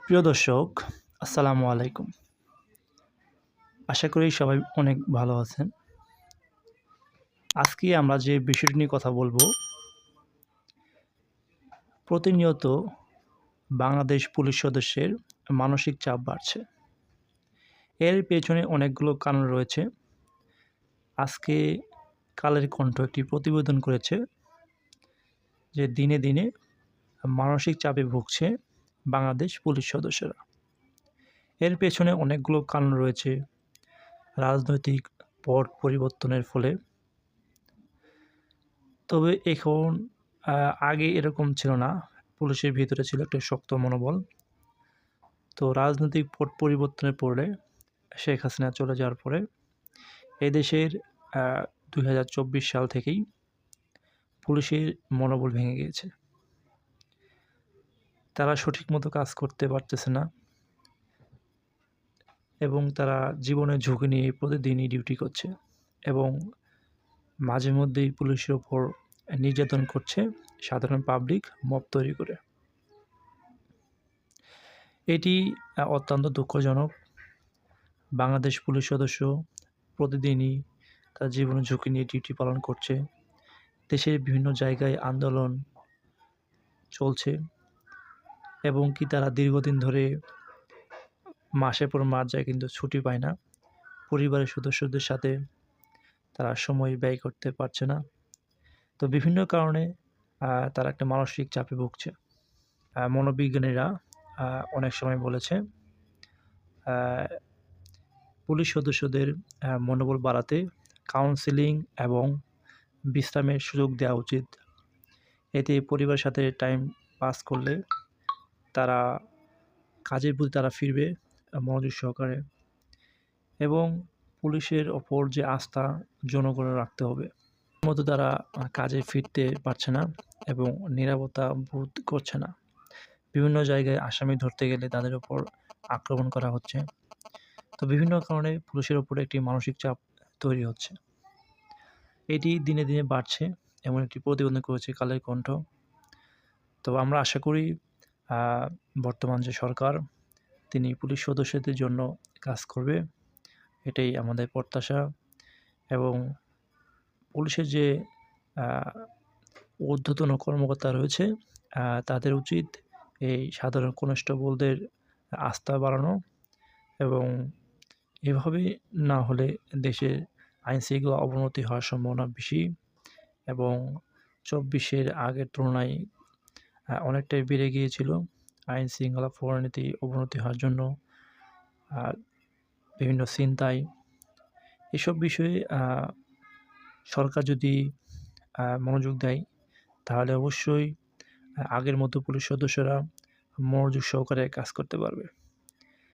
প্রিয় দর্শক, আসসালামু আলাইকুম। আশা করি সবাই অনেক ভালো আছেন। আজকে আমরা যে বিষয়টি নিয়ে কথা বলব, প্রতিনিয়ত বাংলাদেশ পুলিশ সদস্যের মানসিক চাপ বাড়ছে। এর পেছনে অনেকগুলো কারণ রয়েছে। আজকে কালের কণ্ঠ একটি প্রতিবেদন করেছে যে দিনে দিনে মানসিক চাপে ভুগছে বাংলাদেশ পুলিশ সদস্যরা। এর পেছনে অনেকগুলো কারণ রয়েছে। রাজনৈতিক পট পরিবর্তনের ফলে। তবে এখন আগে এরকম ছিল না। পুলিশের ভিতরে ছিল একটা শক্ত মনোবল। তো রাজনৈতিক পট পরিবর্তনের পরে শেখ হাসিনা চলে যাওয়ার পরে এদেশের ২০২৪ সাল থেকেই পুলিশের মনোবল ভেঙে গিয়েছে। তারা সঠিক মতো কাজ করতে পারতেছে না এবং তারা জীবনের ঝুঁকি নিয়ে প্রতিদিনই ডিউটি করছে এবং মাঝে মধ্যেই পুলিশের ওপর নির্যাতন করছে সাধারণ পাবলিক মব তৈরি করে। এটি অত্যন্ত দুঃখজনক। বাংলাদেশ পুলিশ সদস্য প্রতিদিনই তার জীবনের ঝুঁকি নিয়ে ডিউটি পালন করছে। দেশের বিভিন্ন জায়গায় আন্দোলন চলছে এবং কি তারা দীর্ঘদিন ধরে মাসের পর মাস যায় কিন্তু ছুটি পায় না। পরিবারের সদস্যদের সাথে তারা সময় ব্যয় করতে পারছে না। তো বিভিন্ন কারণে তারা একটা মানসিক চাপে ভুগছে। মনোবিজ্ঞানীরা অনেক সময় বলেছে পুলিশ সদস্যদের মনোবল বাড়াতে কাউন্সেলিং এবং বিশ্রামের সুযোগ দেওয়া উচিত। এতে পরিবারের সাথে টাইম পাস করলে তারা কাজের প্রতি তারা ফিরবে মনোযোগ সহকারে এবং পুলিশের ওপর যে আস্থা জনগণের রাখতে হবে। মতো তারা কাজে ফিরতে পারছে না এবং নিরাপত্তা বোধ করছে না। বিভিন্ন জায়গায় আসামি ধরতে গেলে তাদের ওপর আক্রমণ করা হচ্ছে। তো বিভিন্ন কারণে পুলিশের ওপরে একটি মানসিক চাপ তৈরি হচ্ছে। এটি দিনে দিনে বাড়ছে এমন একটি প্রতিবেদন করেছে কালের কণ্ঠ। তো আমরা আশা করি বর্তমান যে সরকার তিনি পুলিশ সদস্যদের জন্য কাজ করবে, এটাই আমাদের প্রত্যাশা। এবং পুলিশের যে ঊর্ধ্বতন কর্মকর্তা রয়েছে তাদের উচিত এই সাধারণ কনস্টেবলদের আস্থা বাড়ানো এবং এভাবে না হলে দেশের আইনশৃঙ্খলা অবনতি হওয়ার সম্ভাবনা বেশি এবং ২৪-এর আগের তুলনায় অনেকটাই বেড়ে গিয়েছিল আইনশৃঙ্খলা পরিণতি অবনতি হওয়ার জন্য বিভিন্ন ছিনতাই এসব বিষয়ে সরকার যদি মনোযোগ দেয় তাহলে অবশ্যই আগের মতো পুলিশ সদস্যরা মনোযোগ সহকারে কাজ করতে পারবে।